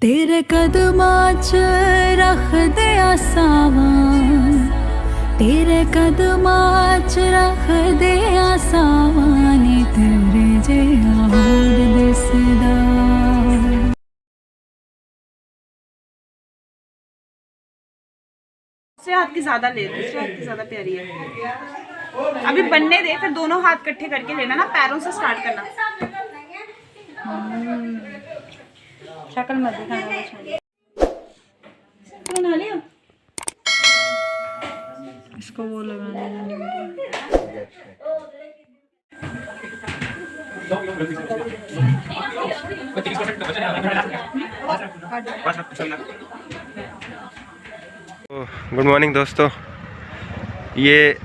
तेरे कदमां च रख दे आसावां, तेरे कदमां च रख दे आसावां नी तेरे जेहा होर दिसदा। दूसरे हाथ की ज्यादा ले, दूसरे हाथ की ज्यादा प्यारी है। अभी बनने दे, फिर दोनों हाथ इकट्ठे करके लेना ना, पैरों से स्टार्ट करना। शक्ल मत दिखाना, बना लिया इसको, वो लगाने गुड मॉर्निंग दोस्तों, ये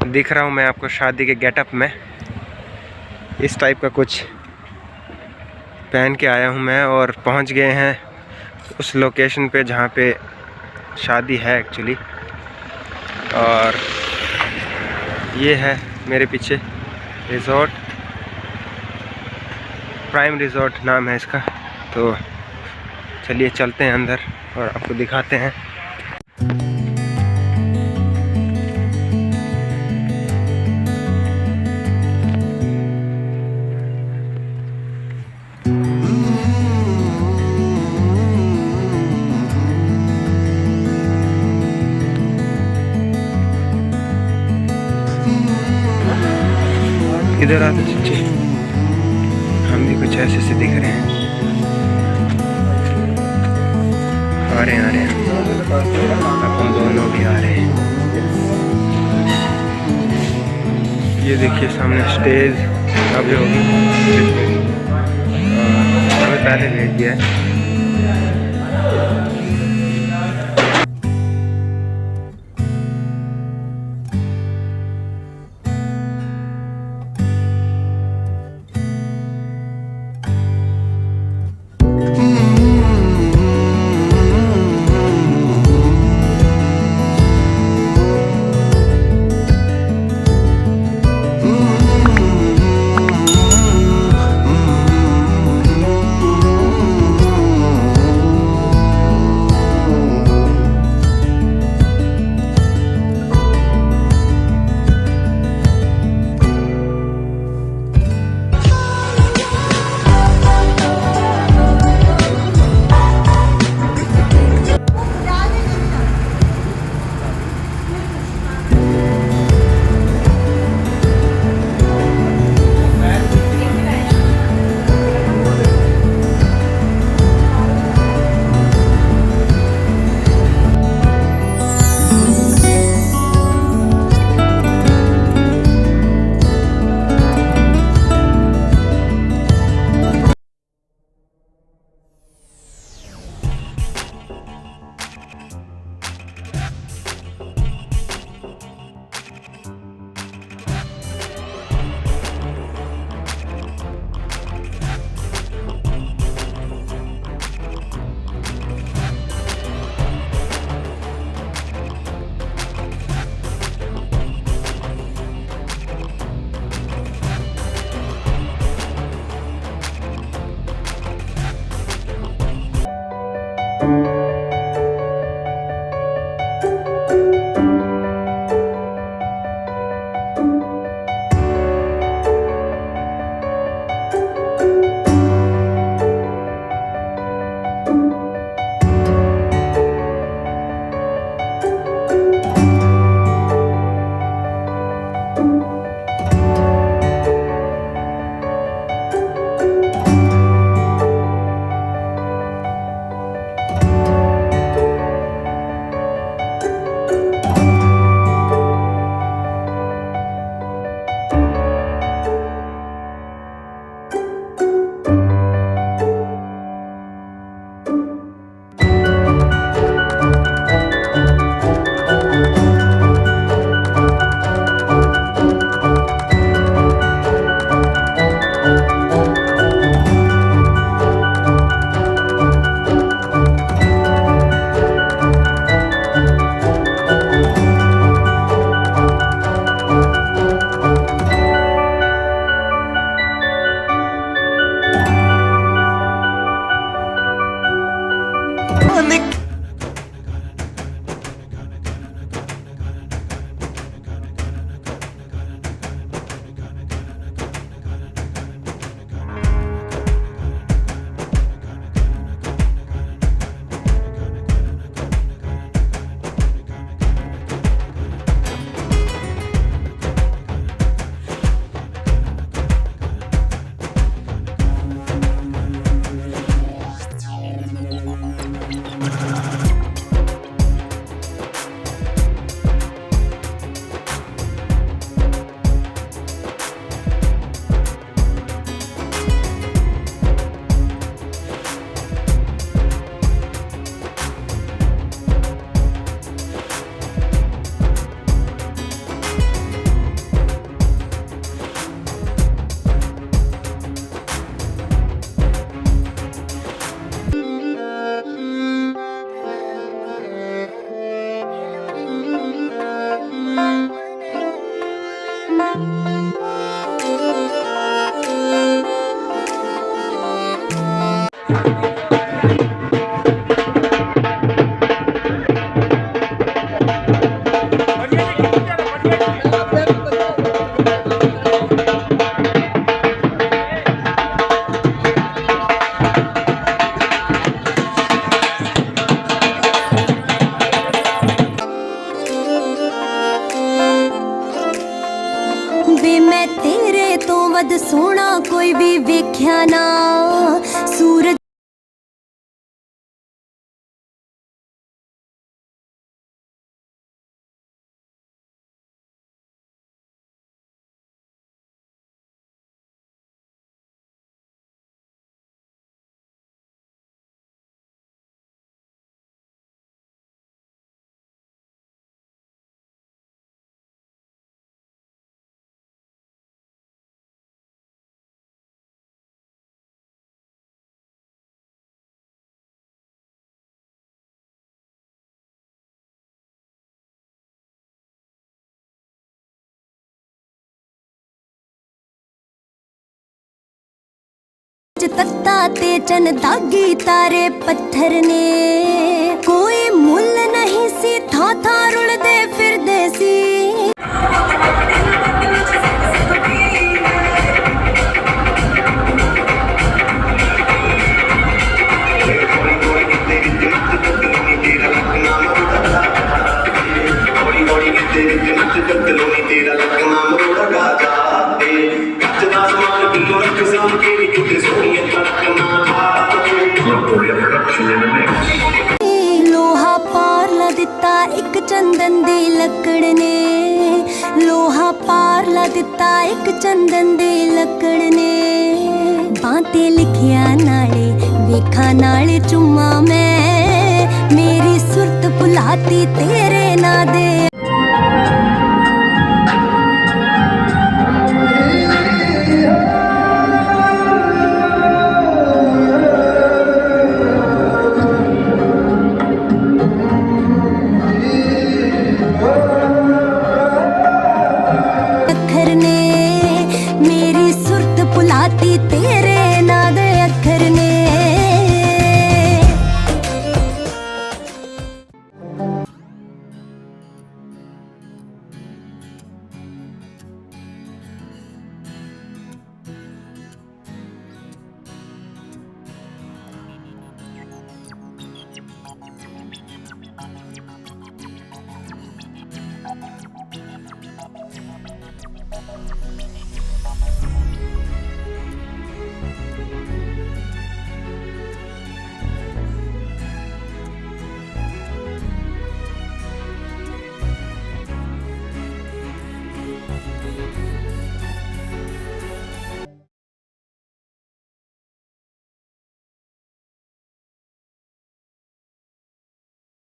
दिख रहा हूँ मैं आपको शादी के गेटअप में। इस टाइप का कुछ पहन के आया हूँ मैं, और पहुँच गए हैं उस लोकेशन पे जहाँ पे शादी है एक्चुअली। और ये है मेरे पीछे रिज़ॉर्ट, प्राइम रिज़ॉर्ट नाम है इसका। तो चलिए चलते हैं अंदर और आपको दिखाते हैं। इधर आते चच्चे, हम भी कुछ ऐसे से दिख रहे हैं। आ रहे हैं अपन दोनों भी आ रहे हैं। ये देखिए सामने स्टेज अभी होगी, हमें पहले भेज दिया है। मैं तेरे तो वध सोना कोई भी वेख्या ना सूरज तत्ता ते चन दागी तारे पत्थर ने कोई मुल नहीं सी था रुलदे फिरदे सी लोहा पार ला दिता एक चंदन दी लकड़ ने लोहा पार ला दिता एक चंदन दी लकड़ ने बातें लिखिया नाले वेखा नाले चुम्मा मैं मेरी सुरत भुलाती तेरे ना दे तेरे नाद अखर ने